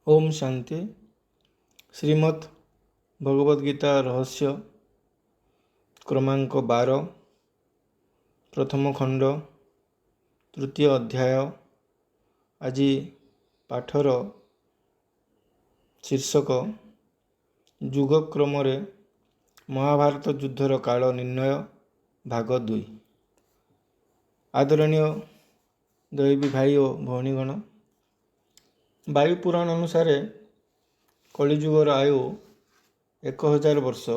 ओम शांति। श्रीमद् भगवद गीता रहस्य क्रमांक 12 प्रथम खंड तृतीय अध्याय। आज पाठर शीर्षक युगक्रम महाभारत युद्धर काल निर्णय भाग 2। आदरणीय दैवी भाई और भौणीगण, वायु पुराण अनुसार कलिजुगर आयु 1000 वर्ष।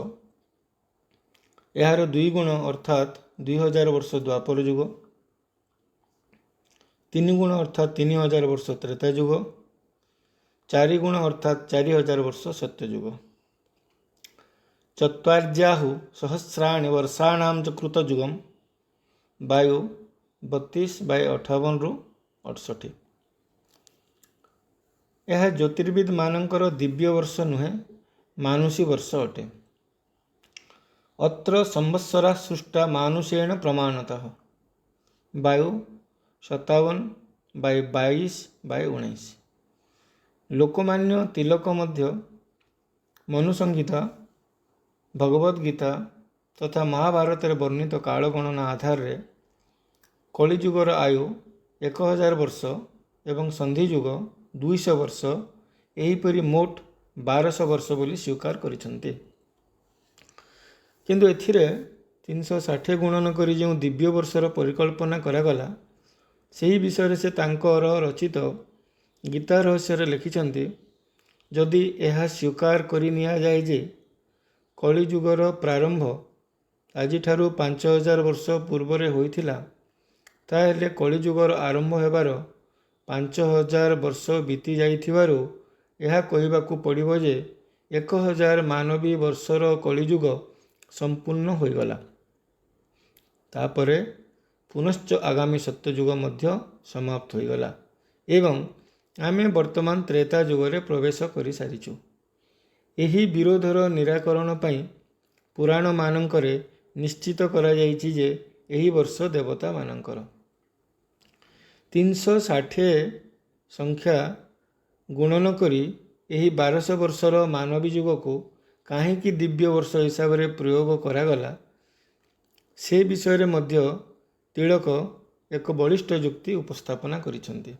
यार 2 गुण अर्थात 2000 वर्ष द्वापर युग, 3 गुण अर्थात 3000 वर्ष त्रेता युग, 4 गुण अर्थात 4000 वर्ष सत्ययुग। चत्वार्याहु सहस्राणि वर्षाणां च कृतयुगम वायु 32/58 रु 68। यह ज्योतिर्विद मानकर दिव्य वर्ष नुहे, मानुषी वर्ष अटे। अत्र संवत्सरा सृष्टा मानुषेण प्रमाणतः वायु 57/22/19। लोकमान्य तिलक मध्य मनुसंहिता, भगवद्गीता तथा महाभारत वर्णित काल गणना आधार रे कलिजुगर आयु 1000 वर्ष एवं संधिजुग 200 वर्ष, एहीपरि मोट 1200 वर्ष बोली स्वीकार करिसंते। किंतु एथिरे 360 गुणन करी जो दिव्य वर्षर परिकल्पना करागला, ସେହି विषय से तांकर रचित गीता रहस्य लिखिछन्ति। जदि यह स्वीकार करि निया जाय जे कलिजुगर प्रारंभ आजिठारु 5000 वर्ष पूर्वरे होइथिला, ताहेले कलिजुगर आरंभ हेबार 5000 वर्ष बीती जाइथिबारु यह कहिबाकु पड़िबो जे 1000 मानवी वर्षर कलिजुग संपूर्ण होइगला। तापरे पुनश्च आगामी सत्ययुग मध्य समाप्त होइगला एवं आमे वर्तमान त्रेता युगरे प्रवेश करि सारिछु। एही विरोधर निराकरण पई पुराण मानंकरे निश्चित करा जाइछि जे एही वर्ष देवता मानंकर 360 संख्या गुणन करी एही 1200 वर्षर मानवी युग को काहेकि दिव्य वर्ष हिसाब रे प्रयोग करागला, से विषय मध्य तिलक एक बलिष्ठ युक्ति उपस्थापना करिसंति।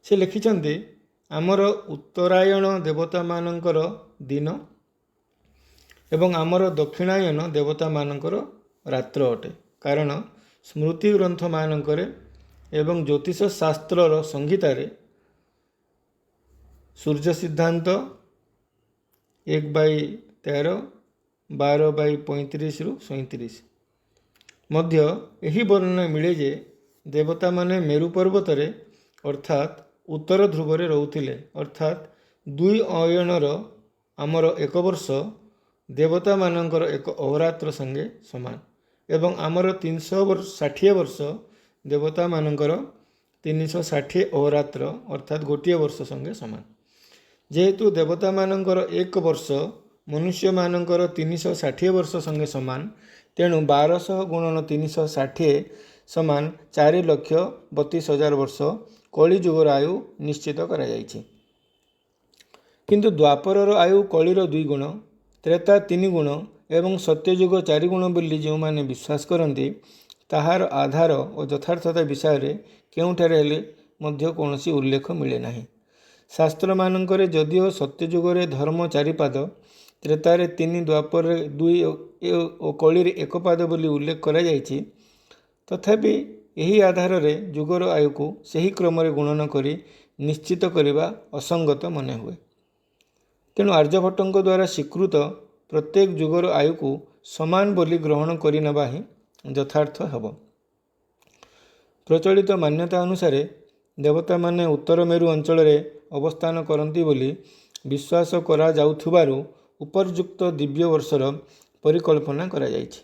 से लिखिछन्ति, आमर उत्तरायण देवता मानंकर दिन एवं आमर दक्षिणायन देवता मानंकर रात्र अटे। कारण स्मृति ग्रंथ मानंकरे एवं ज्योतिष शास्त्रर संहितारे सूर्य सिद्धांत 1/13, 12/35 रु 37 मध्य यही वर्णना मिले जे देवता माने मेरु पर्वतरे अर्थात उत्तर ध्रुवरे रहउथिले। अर्थात 2 अयनर आमर 1 वर्ष देवता मानंकर 1 अहोरात्र संगे समान एवं आमर 360 वर्ष देवता मानंकर 360 अहोरात्र अर्थात गोटिए वर्ष संगे समान। जेहेतु देवता मानंकर 1 वर्ष मनुष्य मानंकर 360 वर्ष संगे समान, तेणु 1200 गुणन 360 समान 4,32,000 वर्ष कलिजुगर आयु निश्चित करा जाइछि। किंतु द्वापरर आयु कलिर 2 गुण, त्रेता 3 गुण एवं सत्ययुग 4 गुण बोली जो माने विश्वास करती, ताहार आधार और यथार्थता विषय रे केउठारे हेले मध्य कोनोसी उल्लेख मिले नाही। शास्त्र मानंकरे जदिओ सत्ययुगरे धर्म 4 पाद, त्रेतारे 3, द्वापरे 2 और कलिरे 1 पाद बोली उल्लेख करा जाइछि, तथापि यही आधार रे युगर आयु को सही क्रम रे गुणन करी निश्चित करिबा असंगत मने हुए। तेणु आर्यभट्टଙ୍କ द्वारा स्वीकृत प्रत्येक युगर आयु को समान बोली ग्रहण करि नबा ही यथार्थ हेब। प्रचलित मान्यता अनुसार देवता माने उत्तर मेरु अंचल रे अवस्थान करती बोली विश्वास करा जाउथुबारु उपरयुक्त दिव्य वर्षर परिकल्पना करा जाइछि।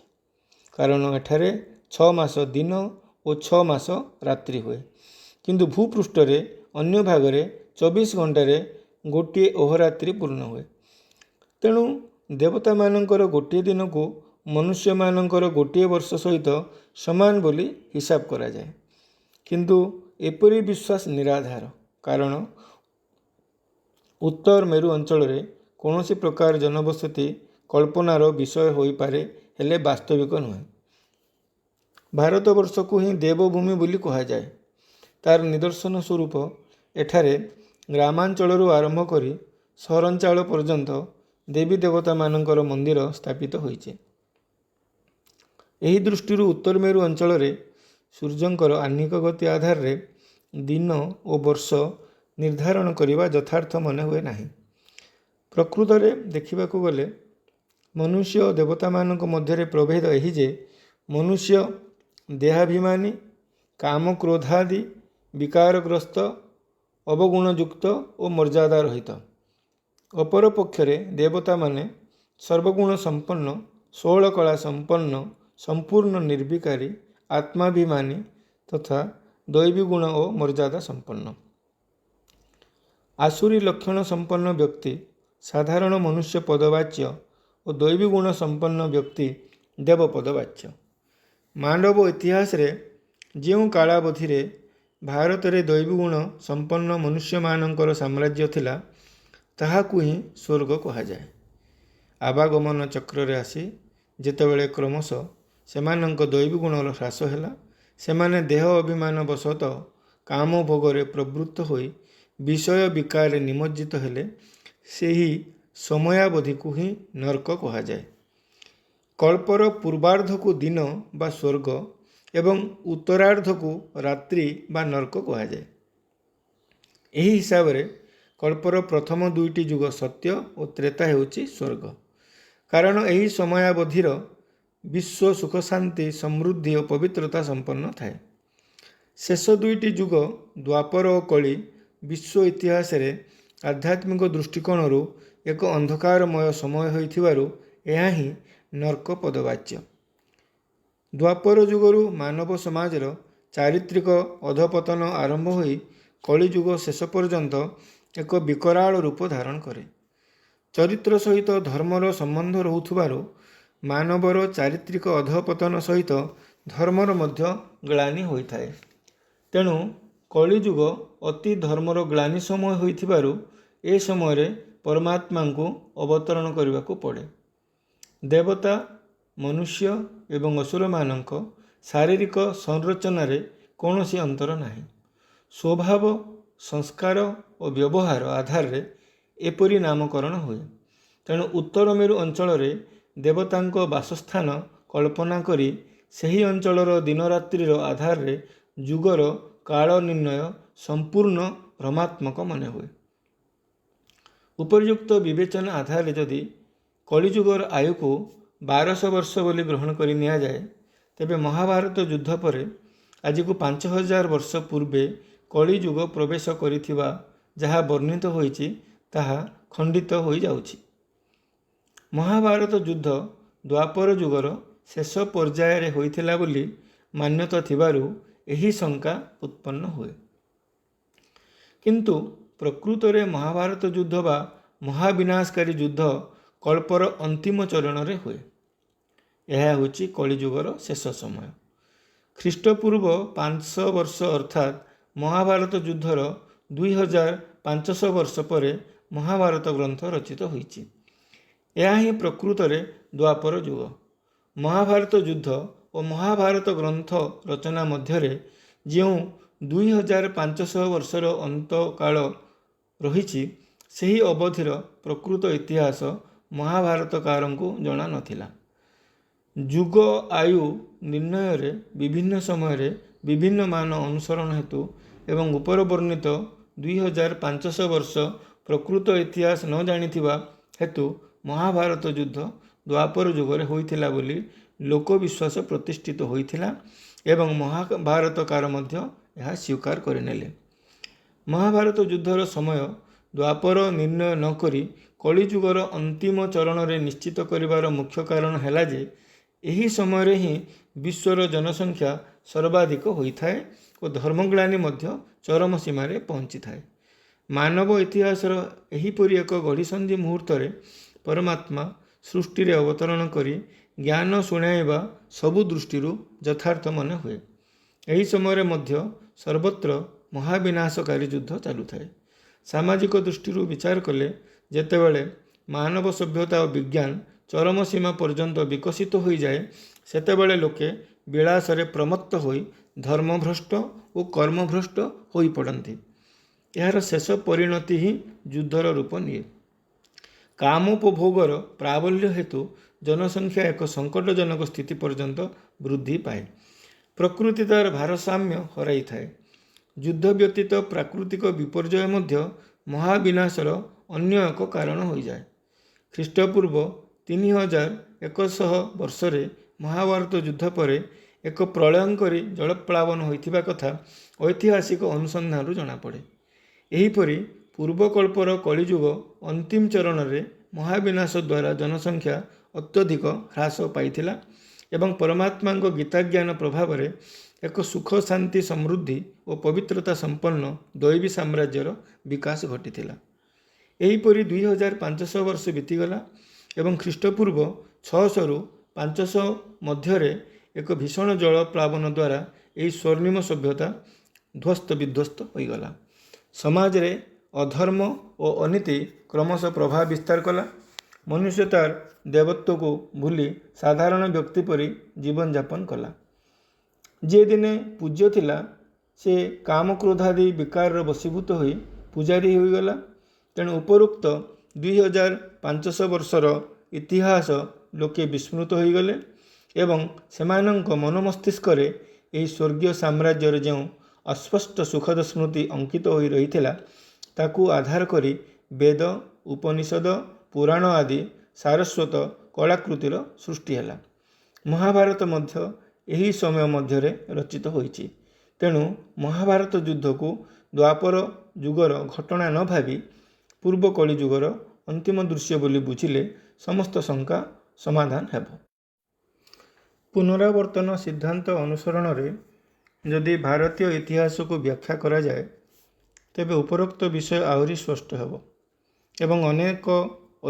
कारण एठारे 6 मास दिन और 6 मास रात्रि हुए, किंतु भूपृष्ठ रे अन्य भाग रे 24 घंटे गोटे अहोरात्रि पूर्ण हुए। तेणु देवता मानंकर गोटे दिन को मनुष्य मानंकर गोटे वर्ष सहित समान बोली हिसाब करा जाए। किंतु एपरी विश्वास निराधार। कारण ଉତ୍ତର ମେରୁ ଅଞ୍ଚଳରେ କୌଣସି ପ୍ରକାର ଜନବସତି କଳ୍ପନାର ବିଷୟ ହୋଇପାରେ, ହେଲେ ବାସ୍ତବିକ ନୁହେଁ। ଭାରତବର୍ଷକୁ ହିଁ ଦେବଭୂମି ବୋଲି କୁହାଯାଏ। ତାର ନିଦର୍ଶନ ସ୍ୱରୂପ ଏଠାରେ ଗ୍ରାମାଞ୍ଚଳରୁ ଆରମ୍ଭ କରି ସହରାଞ୍ଚଳ ପର୍ଯ୍ୟନ୍ତ ଦେବୀ ଦେବତାମାନଙ୍କର ମନ୍ଦିର ସ୍ଥାପିତ ହୋଇଛି। ଏହି ଦୃଷ୍ଟିରୁ ଉତ୍ତର ମେରୁ ଅଞ୍ଚଳରେ ସୂର୍ଯ୍ୟଙ୍କର ଆହ୍ନିକ ଗତି ଆଧାରରେ ଦିନ ଓ ବର୍ଷ ନିର୍ଦ୍ଧାରଣ କରିବା ଯଥାର୍ଥ ମନେ ହୁଏ ନାହିଁ। ପ୍ରକୃତରେ ଦେଖିବାକୁ ଗଲେ ମନୁଷ୍ୟ ଓ ଦେବତାମାନଙ୍କ ମଧ୍ୟରେ ପ୍ରଭେଦ ଏହି ଯେ ମନୁଷ୍ୟ ଦେହାଭିମାନୀ, କାମ କ୍ରୋଧାଦି ବିକାରଗ୍ରସ୍ତ, ଅବଗୁଣଯୁକ୍ତ ଓ ମର୍ଯ୍ୟାଦା ରହିତ। ଅପରପକ୍ଷରେ ଦେବତାମାନେ ସର୍ବଗୁଣ ସମ୍ପନ୍ନ, 16 କଳା ସମ୍ପନ୍ନ, ସମ୍ପୂର୍ଣ୍ଣ ନିର୍ବିକାରୀ, ଆତ୍ମାଭିମାନୀ ତଥା ଦୈବୀ ଗୁଣ ଓ ମର୍ଯ୍ୟାଦା ସମ୍ପନ୍ନ। ଆସୁରୀ ଲକ୍ଷଣ ସମ୍ପନ୍ନ ବ୍ୟକ୍ତି ସାଧାରଣ ମନୁଷ୍ୟ ପଦବାଚ୍ୟ ଓ ଦୈବୀ ଗୁଣ ସମ୍ପନ୍ନ ବ୍ୟକ୍ତି ଦେବପଦବାଚ୍ୟ। ମାନବ ଇତିହାସରେ ଯେଉଁ କାଳାବଧିରେ ଭାରତରେ ଦୈବୀ ଗୁଣ ସମ୍ପନ୍ନ ମନୁଷ୍ୟମାନଙ୍କର ସାମ୍ରାଜ୍ୟ ଥିଲା, ତାହାକୁ ହିଁ ସ୍ୱର୍ଗ କୁହାଯାଏ। ଆବାଗମନ ଚକ୍ରରେ ଆସି ଯେତେବେଳେ କ୍ରମଶଃ ସେମାନଙ୍କ ଦୈବୀ ଗୁଣର ହ୍ରାସ ହେଲା, ସେମାନେ ଦେହ ଅଭିମାନ ବଶତଃ କାମ ଭୋଗରେ ପ୍ରବୃତ୍ତ ହୋଇ ବିଷୟ ବିକାରରେ ନିମଜ୍ଜିତ ହେଲେ, ସେହି ସମୟାବଧିକୁ ହିଁ ନର୍କ କୁହାଯାଏ। କଳ୍ପର ପୂର୍ବାର୍ଦ୍ଧକୁ ଦିନ ବା ସ୍ୱର୍ଗ ଏବଂ ଉତ୍ତରାର୍ଦ୍ଧକୁ ରାତ୍ରି ବା ନର୍କ କୁହାଯାଏ। ଏହି ହିସାବରେ କଳ୍ପର ପ୍ରଥମ 2ଟି ଯୁଗ ସତ୍ୟ ଓ ତ୍ରେତା ହେଉଛି ସ୍ୱର୍ଗ। କାରଣ ଏହି ସମୟାବଧିର ବିଶ୍ୱ ସୁଖଶାନ୍ତି, ସମୃଦ୍ଧି ଓ ପବିତ୍ରତା ସମ୍ପନ୍ନ ଥାଏ। ଶେଷ 2ଟି ଯୁଗ ଦ୍ୱାପର ଓ କଳି ବିଶ୍ୱ ଇତିହାସରେ ଆଧ୍ୟାତ୍ମିକ ଦୃଷ୍ଟିକୋଣରୁ ଏକ ଅନ୍ଧକାରମୟ ସମୟ ହୋଇଥିବାରୁ ଏହା ହିଁ ନର୍କ ପଦବାଚ୍ୟ। ଦ୍ୱାପର ଯୁଗରୁ ମାନବ ସମାଜର ଚାରିତ୍ରିକ ଅଧପତନ ଆରମ୍ଭ ହୋଇ କଳିଯୁଗ ଶେଷ ପର୍ଯ୍ୟନ୍ତ ଏକ ବିକରାଳ ରୂପ ଧାରଣ କରେ। ଚରିତ୍ର ସହିତ ଧର୍ମର ସମ୍ବନ୍ଧ ରହୁଥିବାରୁ ମାନବର ଚାରିତ୍ରିକ ଅଧପତନ ସହିତ ଧର୍ମର ମଧ୍ୟ ଗ୍ଳାନି ହୋଇଥାଏ। ତେଣୁ କଳିଯୁଗ ଅତି ଧର୍ମର ଗ୍ଳାନି ସମୟ ହୋଇଥିବାରୁ ଏ ସମୟରେ ପରମାତ୍ମାଙ୍କୁ ଅବତରଣ କରିବାକୁ ପଡ଼େ। ଦେବତା, ମନୁଷ୍ୟ ଏବଂ ଅସୁରମାନଙ୍କ ଶାରୀରିକ ସଂରଚନାରେ କୌଣସି ଅନ୍ତର ନାହିଁ। ସ୍ୱଭାବ, ସଂସ୍କାର ଓ ବ୍ୟବହାର ଆଧାରରେ ଏପରି ନାମକରଣ ହୁଏ। ତେଣୁ ଉତ୍ତର ମେରୁ ଅଞ୍ଚଳରେ ଦେବତାଙ୍କ ବାସସ୍ଥାନ କଳ୍ପନା କରି ସେହି ଅଞ୍ଚଳର ଦିନରାତ୍ରିର ଆଧାରରେ ଯୁଗର କାଳ ନିର୍ଣ୍ଣୟ ସମ୍ପୂର୍ଣ୍ଣ ଭ୍ରମାତ୍ମକ ମନେ ହୁଏ। ଉପର୍ଯ୍ୟୁକ୍ତ ବିବେଚନା ଆଧାରରେ ଯଦି କଳିଯୁଗର ଆୟୁକୁ 1200 ବର୍ଷ ବୋଲି ଗ୍ରହଣ କରି ନିଆଯାଏ, ତେବେ ମହାଭାରତ ଯୁଦ୍ଧ ପରେ ଆଜିକୁ 5000 ବର୍ଷ ପୂର୍ବେ କଳିଯୁଗ ପ୍ରବେଶ କରିଥିବା ଯାହା ବର୍ଣ୍ଣିତ ହୋଇଛି, ତାହା ଖଣ୍ଡିତ ହୋଇଯାଉଛି। ମହାଭାରତ ଯୁଦ୍ଧ ଦ୍ୱାପର ଯୁଗର ଶେଷ ପର୍ଯ୍ୟାୟରେ ହୋଇଥିଲା ବୋଲି ମାନ୍ୟତା ଥିବାରୁ ଏହି ଶଙ୍କା ଉତ୍ପନ୍ନ ହୁଏ। କିନ୍ତୁ ପ୍ରକୃତରେ ମହାଭାରତ ଯୁଦ୍ଧ ବା ମହାବିନାଶକାରୀ ଯୁଦ୍ଧ କଳ୍ପର ଅନ୍ତିମ ଚରଣରେ ହୁଏ। ଏହା ହେଉଛି କଳିଯୁଗର ଶେଷ ସମୟ। ଖ୍ରୀଷ୍ଟପୂର୍ବ 500 ବର୍ଷ ଅର୍ଥାତ୍ ମହାଭାରତ ଯୁଦ୍ଧର 2500 ବର୍ଷ ପରେ ମହାଭାରତ ଗ୍ରନ୍ଥ ରଚିତ ହୋଇଛି। ଏହା ହିଁ ପ୍ରକୃତରେ ଦ୍ୱାପର ଯୁଗ। ମହାଭାରତ ଯୁଦ୍ଧ ଓ ମହାଭାରତ ଗ୍ରନ୍ଥ ରଚନା ମଧ୍ୟରେ ଯେଉଁ 2500 ବର୍ଷର ଅନ୍ତକାଳ ରହିଛି, ସେହି ଅବଧିର ପ୍ରକୃତ ଇତିହାସ ମହାଭାରତକାରଙ୍କୁ ଜଣା ନଥିଲା। ଯୁଗ ଆୟୁ ନିର୍ଣ୍ଣୟରେ ବିଭିନ୍ନ ସମୟରେ ବିଭିନ୍ନ ମାନ ଅନୁସରଣ ହେତୁ ଏବଂ ଉପର ବର୍ଣ୍ଣିତ 2500 ବର୍ଷ ପ୍ରକୃତ ଇତିହାସ ନ ଜାଣିଥିବା ହେତୁ ମହାଭାରତ ଯୁଦ୍ଧ ଦ୍ୱାପର ଯୁଗରେ ହୋଇଥିଲା ବୋଲି ଲୋକବିଶ୍ୱାସ ପ୍ରତିଷ୍ଠିତ ହୋଇଥିଲା ଏବଂ ମହାଭାରତକାର ମଧ୍ୟ ଏହା ସ୍ୱୀକାର କରିନେଲେ। ମହାଭାରତ ଯୁଦ୍ଧର ସମୟ ଦ୍ୱାପର ନିର୍ଣ୍ଣୟ ନ କରି କଳିଯୁଗର ଅନ୍ତିମ ଚରଣରେ ନିଶ୍ଚିତ କରିବାର ମୁଖ୍ୟ କାରଣ ହେଲା ଯେ ଏହି ସମୟରେ ହିଁ ବିଶ୍ୱର ଜନସଂଖ୍ୟା ସର୍ବାଧିକ ହୋଇଥାଏ ଓ ଧର୍ମଗ୍ଳାନି ମଧ୍ୟ ଚରମ ସୀମାରେ ପହଞ୍ଚିଥାଏ। ମାନବ ଇତିହାସର ଏହିପରି ଏକ ଘଡ଼ିସନ୍ଧି ମୁହୂର୍ତ୍ତରେ ପରମାତ୍ମା ସୃଷ୍ଟିରେ ଅବତରଣ କରି ଜ୍ଞାନ ଶୁଣାଇବା ସବୁ ଦୃଷ୍ଟିରୁ ଯଥାର୍ଥ ମନେ ହୁଏ। ଏହି ସମୟରେ ମଧ୍ୟ ସର୍ବତ୍ର ମହାବିନାଶକାରୀ ଯୁଦ୍ଧ ଚାଲୁଥାଏ। ସାମାଜିକ ଦୃଷ୍ଟିରୁ ବିଚାର କଲେ ଯେତେବେଳେ ମାନବ ସଭ୍ୟତା ଓ ବିଜ୍ଞାନ ଚରମ ସୀମା ପର୍ଯ୍ୟନ୍ତ ବିକଶିତ ହୋଇଯାଏ, ସେତେବେଳେ ଲୋକେ ବିଳାସରେ ପ୍ରମତ୍ତ ହୋଇ ଧର୍ମଭ୍ରଷ୍ଟ ଓ କର୍ମଭ୍ରଷ୍ଟ ହୋଇପଡ଼ନ୍ତି। ଏହାର ଶେଷ ପରିଣତି ହିଁ ଯୁଦ୍ଧର ରୂପ ନିଏ। କାମୋପଭୋଗର ପ୍ରାବଲ୍ୟ ହେତୁ ଜନସଂଖ୍ୟା ଏକ ସଙ୍କଟଜନକ ସ୍ଥିତି ପର୍ଯ୍ୟନ୍ତ ବୃଦ୍ଧି ପାଏ। ପ୍ରକୃତି ତାର ଭାରସାମ୍ୟ ହରାଇଥାଏ। ଯୁଦ୍ଧ ବ୍ୟତୀତ ପ୍ରାକୃତିକ ବିପର୍ଯ୍ୟୟ ମଧ୍ୟ ମହାବିନାଶର ଅନ୍ୟ ଏକ କାରଣ ହୋଇଯାଏ। ଖ୍ରୀଷ୍ଟପୂର୍ବ 3100 ବର୍ଷରେ ମହାଭାରତ ଯୁଦ୍ଧ ପରେ ଏକ ପ୍ରଳୟଙ୍କରୀ ଜଳପ୍ଳାବନ ହୋଇଥିବା କଥା ଐତିହାସିକ ଅନୁସନ୍ଧାନରୁ ଜଣାପଡ଼େ। ଏହିପରି ପୂର୍ବକଳ୍ପର କଳିଯୁଗ ଅନ୍ତିମ ଚରଣରେ ମହାବିନାଶ ଦ୍ୱାରା ଜନସଂଖ୍ୟା ଅତ୍ୟଧିକ ହ୍ରାସ ପାଇଥିଲା ଏବଂ ପରମାତ୍ମାଙ୍କ ଗୀତାଜ୍ଞାନ ପ୍ରଭାବରେ ଏକ ସୁଖ, ଶାନ୍ତି, ସମୃଦ୍ଧି ଓ ପବିତ୍ରତା ସମ୍ପନ୍ନ ଦୈବୀ ସାମ୍ରାଜ୍ୟର ବିକାଶ ଘଟିଥିଲା। ଏହିପରି 2500 ବର୍ଷ ବିତିଗଲା ଏବଂ ଖ୍ରୀଷ୍ଟପୂର୍ବ 600ରୁ 500 ମଧ୍ୟରେ ଏକ ଭୀଷଣ ଜଳ ପ୍ଳାବନ ଦ୍ୱାରା ଏହି ସ୍ୱର୍ଣ୍ଣିମ ସଭ୍ୟତା ଧ୍ୱସ୍ତ ବିଧ୍ୱସ୍ତ ହୋଇଗଲା। ସମାଜରେ ଅଧର୍ମ ଓ ଅନୀତି କ୍ରମଶଃ ପ୍ରଭାବ ବିସ୍ତାର କଲା। ମନୁଷ୍ୟ ତାର ଦେବତ୍ୱକୁ ଭୁଲି ସାଧାରଣ ବ୍ୟକ୍ତି ପରି ଜୀବନଯାପନ କଲା। ଯିଏ ଦିନେ ପୂଜ୍ୟ ଥିଲା, ସେ କାମକ୍ରୋଧାଦି ବିକାରର ବଶୀଭୂତ ହୋଇ ପୂଜାରୀ ହୋଇଗଲା। ତେଣୁ ଉପରୋକ୍ତ 2500 ବର୍ଷର ଇତିହାସ ଲୋକେ ବିସ୍ମୃତ ହୋଇଗଲେ ଏବଂ ସେମାନଙ୍କ ମନମସ୍ତିଷ୍କରେ ଏହି ସ୍ୱର୍ଗୀୟ ସାମ୍ରାଜ୍ୟର ଯେଉଁ ଅସ୍ପଷ୍ଟ ସୁଖଦ ସ୍ମୃତି ଅଙ୍କିତ ହୋଇ ରହିଥିଲା, ତାକୁ ଆଧାର କରି ବେଦ, ଉପନିଷଦ, ପୁରାଣ ଆଦି ସାରସ୍ୱତ କଳାକୃତିର ସୃଷ୍ଟି ହେଲା। ମହାଭାରତ ମଧ୍ୟ ଏହି ସମୟ ମଧ୍ୟରେ ରଚିତ ହୋଇଛି। ତେଣୁ ମହାଭାରତ ଯୁଦ୍ଧକୁ ଦ୍ୱାପର ଯୁଗର ଘଟଣା ନ ଭାବି ପୂର୍ବ କଳିଯୁଗର ଅନ୍ତିମ ଦୃଶ୍ୟ ବୋଲି ବୁଝିଲେ ସମସ୍ତ ଶଙ୍କା ସମାଧାନ ହେବ। ପୁନରାବର୍ତ୍ତନ ସିଦ୍ଧାନ୍ତ ଅନୁସରଣରେ ଯଦି ଭାରତୀୟ ଇତିହାସକୁ ବ୍ୟାଖ୍ୟା କରାଯାଏ, ତେବେ ଉପରୋକ୍ତ ବିଷୟ ଆହୁରି ସ୍ପଷ୍ଟ ହେବ ଏବଂ ଅନେକ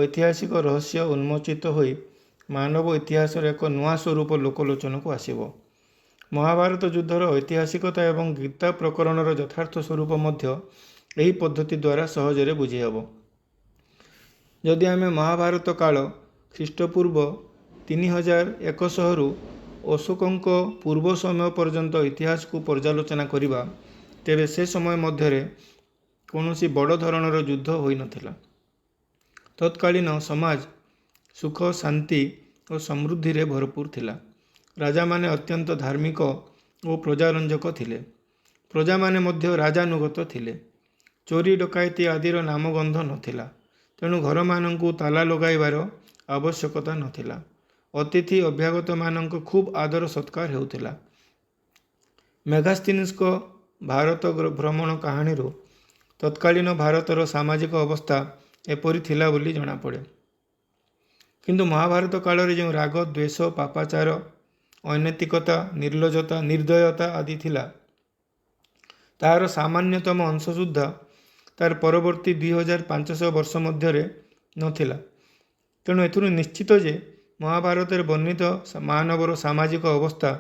ଐତିହାସିକ ରହସ୍ୟ ଉନ୍ମୋଚିତ ହୋଇ ମାନବ ଇତିହାସର ଏକ ନୂଆ ସ୍ୱରୂପ ଲୋକଲୋଚନକୁ ଆସିବ। ମହାଭାରତ ଯୁଦ୍ଧର ଐତିହାସିକତା ଏବଂ ଗୀତା ପ୍ରକରଣର ଯଥାର୍ଥ ସ୍ୱରୂପ ମଧ୍ୟ ଏହି ପଦ୍ଧତି ଦ୍ୱାରା ସହଜରେ ବୁଝିହେବ। ଯଦି ଆମେ ମହାଭାରତ କାଳ ଖ୍ରୀଷ୍ଟପୂର୍ବ 3100ରୁ ଅଶୋକଙ୍କ ପୂର୍ବ ସମୟ ପର୍ଯ୍ୟନ୍ତ ଇତିହାସକୁ ପର୍ଯ୍ୟାଲୋଚନା କରିବା, ତେବେ ସେ ସମୟ ମଧ୍ୟରେ କୌଣସି ବଡ଼ ଧରଣର ଯୁଦ୍ଧ ହୋଇନଥିଲା। ତତ୍କାଳୀନ ସମାଜ ସୁଖ, ଶାନ୍ତି ଓ ସମୃଦ୍ଧିରେ ଭରପୁର ଥିଲା। ରାଜାମାନେ ଅତ୍ୟନ୍ତ ଧାର୍ମିକ ଓ ପ୍ରଜାରଞ୍ଜକ ଥିଲେ। ପ୍ରଜାମାନେ ମଧ୍ୟ ରାଜାନୁଗତ ଥିଲେ। ଚୋରି ଡକାୟତି ଆଦିର ନାମଗନ୍ଧ ନଥିଲା। ତେଣୁ ଘରମାନଙ୍କୁ ତାଲା ଲଗାଇବାର ଆବଶ୍ୟକତା ନଥିଲା। ଅତିଥି ଅଭ୍ୟାଗତମାନଙ୍କ ଖୁବ୍ ଆଦର ସତ୍କାର ହେଉଥିଲା। ମେଗାସ୍ଥିନିସ୍ଙ୍କ ଭାରତ ଭ୍ରମଣ କାହାଣୀରୁ ତତ୍କାଳୀନ ଭାରତର ସାମାଜିକ ଅବସ୍ଥା ଏପରି ଥିଲା ବୋଲି ଜଣାପଡ଼େ। କିନ୍ତୁ ମହାଭାରତ କାଳରେ ଯେଉଁ ରାଗ, ଦ୍ୱେଷ, ପାପାଚାର, ଅନୈତିକତା, ନିର୍ଲଜ୍ଜତା, ନିର୍ଦ୍ଦୟତା ଆଦି ଥିଲା, ତାହାର ସାମାନ୍ୟତମ ଅଂଶ ସୁଦ୍ଧା ତାର ପରବର୍ତ୍ତୀ 2500 ବର୍ଷ ମଧ୍ୟରେ ନଥିଲା। ତେଣୁ ଏଥିରୁ ନିଶ୍ଚିତ ଯେ ମହାଭାରତରେ ବର୍ଣ୍ଣିତ ମାନବର ସାମାଜିକ ଅବସ୍ଥା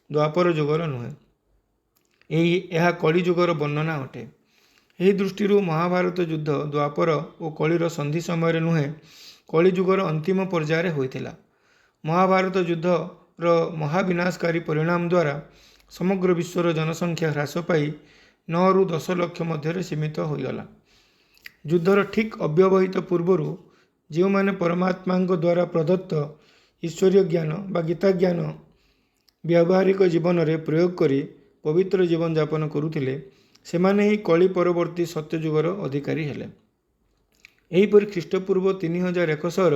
ଦ୍ୱାପର ଯୁଗର ନୁହେଁ, ଏହା କଳିଯୁଗର ବର୍ଣ୍ଣନା ଅଟେ। ଏହି ଦୃଷ୍ଟିରୁ ମହାଭାରତ ଯୁଦ୍ଧ ଦ୍ୱାପର ଓ କଳିର ସନ୍ଧି ସମୟରେ ନୁହେଁ, କଳିଯୁଗର ଅନ୍ତିମ ପର୍ଯ୍ୟାୟରେ ହୋଇଥିଲା। ମହାଭାରତ ଯୁଦ୍ଧର ମହାବିନାଶକାରୀ ପରିଣାମ ଦ୍ୱାରା ସମଗ୍ର ବିଶ୍ୱର ଜନସଂଖ୍ୟା ହ୍ରାସ ପାଇ 9ରୁ 10 ଲକ୍ଷ ମଧ୍ୟରେ ସୀମିତ ହୋଇଗଲା। ଯୁଦ୍ଧର ଠିକ୍ ଅବ୍ୟବହିତ ପୂର୍ବରୁ ଯେଉଁମାନେ ପରମାତ୍ମାଙ୍କ ଦ୍ୱାରା ପ୍ରଦତ୍ତ ଈଶ୍ୱରୀୟ ଜ୍ଞାନ ବା ଗୀତାଜ୍ଞାନ ବ୍ୟବହାରିକ ଜୀବନରେ ପ୍ରୟୋଗ କରି ପବିତ୍ର ଜୀବନଯାପନ କରୁଥିଲେ, ସେମାନେ ହିଁ କଳି ପରବର୍ତ୍ତୀ ସତ୍ୟଯୁଗର ଅଧିକାରୀ ହେଲେ। ଏହିପରି ଖ୍ରୀଷ୍ଟପୂର୍ବ 3100ର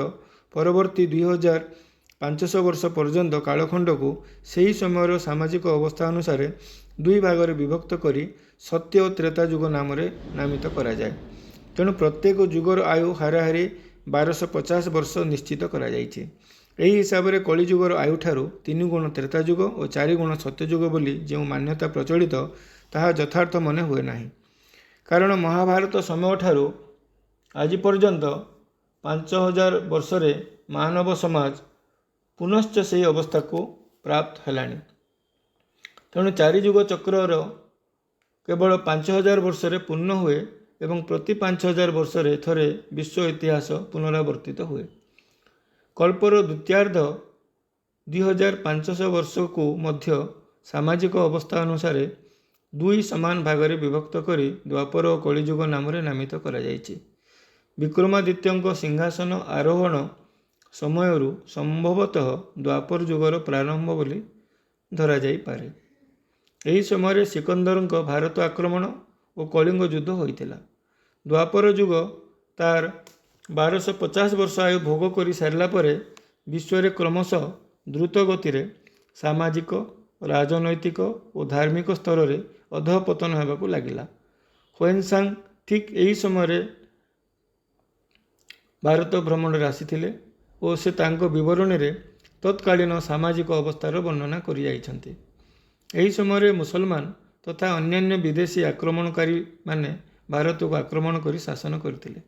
ପରବର୍ତ୍ତୀ 2500 ବର୍ଷ ପର୍ଯ୍ୟନ୍ତ କାଳଖଣ୍ଡକୁ ସେହି ସମୟର ସାମାଜିକ ଅବସ୍ଥା ଅନୁସାରେ ଦୁଇ ଭାଗରେ ବିଭକ୍ତ କରି ସତ୍ୟ ଓ ତ୍ରେତା ଯୁଗ ନାମରେ ନାମିତ କରାଯାଏ। ତେଣୁ ପ୍ରତ୍ୟେକ ଯୁଗର ଆୟୁ ହାରାହାରି 1250 ବର୍ଷ ନିଶ୍ଚିତ କରାଯାଇଛି। ଏହି ହିସାବରେ କଳିଯୁଗର ଆୟୁଠାରୁ 3 ଗୁଣ ତ୍ରେତା ଯୁଗ ଓ 4 ଗୁଣ ସତ୍ୟଯୁଗ ବୋଲି ଯେଉଁ ମାନ୍ୟତା ପ୍ରଚଳିତ, ତାହା ଯଥାର୍ଥ ମନେ ହୁଏ ନାହିଁ। କାରଣ ମହାଭାରତ ସମୟଠାରୁ ଆଜି ପର୍ଯ୍ୟନ୍ତ 5000 ବର୍ଷରେ ମାନବ ସମାଜ ପୁନଶ୍ଚ ସେହି ଅବସ୍ଥାକୁ ପ୍ରାପ୍ତ ହେଲାଣି। ତେଣୁ 4 ଯୁଗ ଚକ୍ରର କେବଳ 5000 ବର୍ଷରେ ପୂର୍ଣ୍ଣ ହୁଏ ଏବଂ ପ୍ରତି 5000 ବର୍ଷରେ ଥରେ ବିଶ୍ୱ ଇତିହାସ ପୁନରାବର୍ତ୍ତିତ ହୁଏ। କଳ୍ପର ଦ୍ୱିତୀୟାର୍ଦ୍ଧ 2500 ବର୍ଷକୁ ମଧ୍ୟ ସାମାଜିକ ଅବସ୍ଥା ଅନୁସାରେ ଦୁଇ ସମାନ ଭାଗରେ ବିଭକ୍ତ କରି ଦ୍ୱାପର ଓ କଳିଯୁଗ ନାମରେ ନାମିତ କରାଯାଇଛି। ବିକ୍ରମାଦିତ୍ୟଙ୍କ ସିଂହାସନ ଆରୋହଣ ସମୟରୁ ସମ୍ଭବତଃ ଦ୍ୱାପର ଯୁଗର ପ୍ରାରମ୍ଭ ବୋଲି ଧରାଯାଇପାରେ। ଏହି ସମୟରେ ସିକନ୍ଦରଙ୍କ ଭାରତ ଆକ୍ରମଣ ଓ କଳିଙ୍ଗ ଯୁଦ୍ଧ ହୋଇଥିଲା। ଦ୍ୱାପର ଯୁଗ ତାର 1250 ବର୍ଷ ଆୟୁ ଭୋଗ କରି ସାରିଲା ପରେ ବିଶ୍ୱରେ କ୍ରମଶଃ ଦ୍ରୁତ ଗତିରେ ସାମାଜିକ, ରାଜନୈତିକ ଓ ଧାର୍ମିକ ସ୍ତରରେ ଅଧଃପତନ ହେବାକୁ ଲାଗିଲା। ହୁଏନ୍ସାଂ ଠିକ୍ ଏହି ସମୟରେ ଭାରତ ଭ୍ରମଣରେ ଆସିଥିଲେ ଓ ସେ ତାଙ୍କ ବିବରଣୀରେ ତତ୍କାଳୀନ ସାମାଜିକ ଅବସ୍ଥାର ବର୍ଣ୍ଣନା କରିଯାଇଛନ୍ତି। ଏହି ସମୟରେ ମୁସଲମାନ ତଥା ଅନ୍ୟାନ୍ୟ ବିଦେଶୀ ଆକ୍ରମଣକାରୀମାନେ ଭାରତକୁ ଆକ୍ରମଣ କରି ଶାସନ କରିଥିଲେ।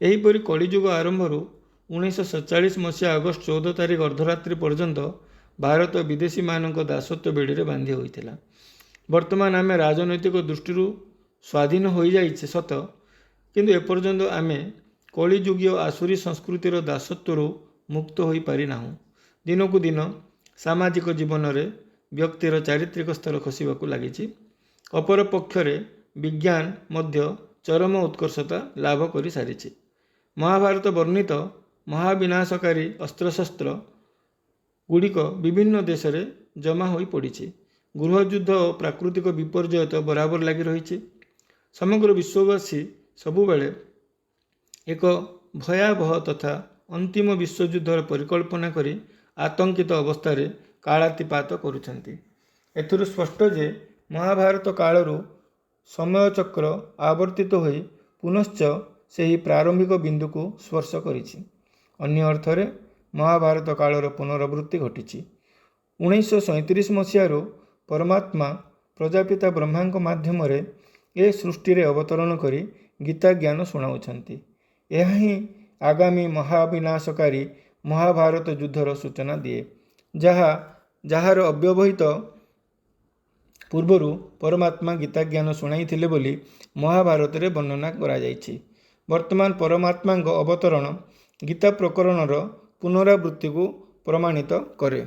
ଏହିପରି କଳିଯୁଗ ଆରମ୍ଭରୁ 1947 ମସିହା ଅଗଷ୍ଟ 14 ତାରିଖ ଅର୍ଦ୍ଧରାତ୍ରି ପର୍ଯ୍ୟନ୍ତ ଭାରତ ବିଦେଶୀମାନଙ୍କ ଦାସତ୍ୱ ବେଡ଼ିରେ ବାନ୍ଧି ହୋଇଥିଲା। ବର୍ତ୍ତମାନ ଆମେ ରାଜନୈତିକ ଦୃଷ୍ଟିରୁ ସ୍ୱାଧୀନ ହୋଇଯାଇଛେ ସତ, କିନ୍ତୁ ଏପର୍ଯ୍ୟନ୍ତ ଆମେ କଳିଯୁଗୀୟ ଆସୁରୀ ସଂସ୍କୃତିର ଦାସତ୍ୱରୁ ମୁକ୍ତ ହୋଇପାରିନାହୁଁ। ଦିନକୁ ଦିନ ସାମାଜିକ ଜୀବନରେ ବ୍ୟକ୍ତିର ଚାରିତ୍ରିକ ସ୍ତର ଖସିବାକୁ ଲାଗିଛି। ଅପରପକ୍ଷରେ ବିଜ୍ଞାନ ମଧ୍ୟ ଚରମ ଉତ୍କର୍ଷତା ଲାଭ କରିସାରିଛି। ମହାଭାରତ ବର୍ଣ୍ଣିତ ମହାବିନାଶକାରୀ ଅସ୍ତ୍ରଶସ୍ତ୍ର ଗୁଡ଼ିକ ବିଭିନ୍ନ ଦେଶରେ ଜମା ହୋଇ ପଡ଼ିଛି। ଗୃହଯୁଦ୍ଧ ଓ ପ୍ରାକୃତିକ ବିପର୍ଯ୍ୟୟ ତ ବରାବର ଲାଗି ରହିଛି। ସମଗ୍ର ବିଶ୍ୱବାସୀ ସବୁବେଳେ ଏକ ଭୟାବହ ତଥା ଅନ୍ତିମ ବିଶ୍ୱଯୁଦ୍ଧର ପରିକଳ୍ପନା କରି ଆତଙ୍କିତ ଅବସ୍ଥାରେ କାଳାତିପାତ କରୁଛନ୍ତି। ଏଥିରୁ ସ୍ପଷ୍ଟ ଯେ ମହାଭାରତ କାଳରୁ ସମୟଚକ୍ର ଆବର୍ତ୍ତିତ ହୋଇ ପୁନଶ୍ଚ ସେହି ପ୍ରାରମ୍ଭିକ ବିନ୍ଦୁକୁ ସ୍ପର୍ଶ କରିଛି। ଅନ୍ୟ ଅର୍ଥରେ ମହାଭାରତ କାଳର ପୁନରାବୃତ୍ତି ଘଟିଛି। 1937 ମସିହାରୁ ପରମାତ୍ମା ପ୍ରଜାପିତା ବ୍ରହ୍ମାଙ୍କ ମାଧ୍ୟମରେ ଏ ସୃଷ୍ଟିରେ ଅବତରଣ କରି ଗୀତା ଜ୍ଞାନ ଶୁଣାଉଛନ୍ତି। ଏହା ହିଁ ଆଗାମୀ ମହାବିନାଶକାରୀ ମହାଭାରତ ଯୁଦ୍ଧର ସୂଚନା ଦିଏ, ଯାହାର ଅବ୍ୟବହିତ ପୂର୍ବରୁ ପରମାତ୍ମା ଗୀତା ଜ୍ଞାନ ଶୁଣାଇଥିଲେ ବୋଲି ମହାଭାରତରେ ବର୍ଣ୍ଣନା କରାଯାଇଛି। ବର୍ତ୍ତମାନ ପରମାତ୍ମାଙ୍କ ଅବତରଣ ଗୀତା ପ୍ରକରଣର ପୁନରାବୃତ୍ତିକୁ ପ୍ରମାଣିତ କରେ।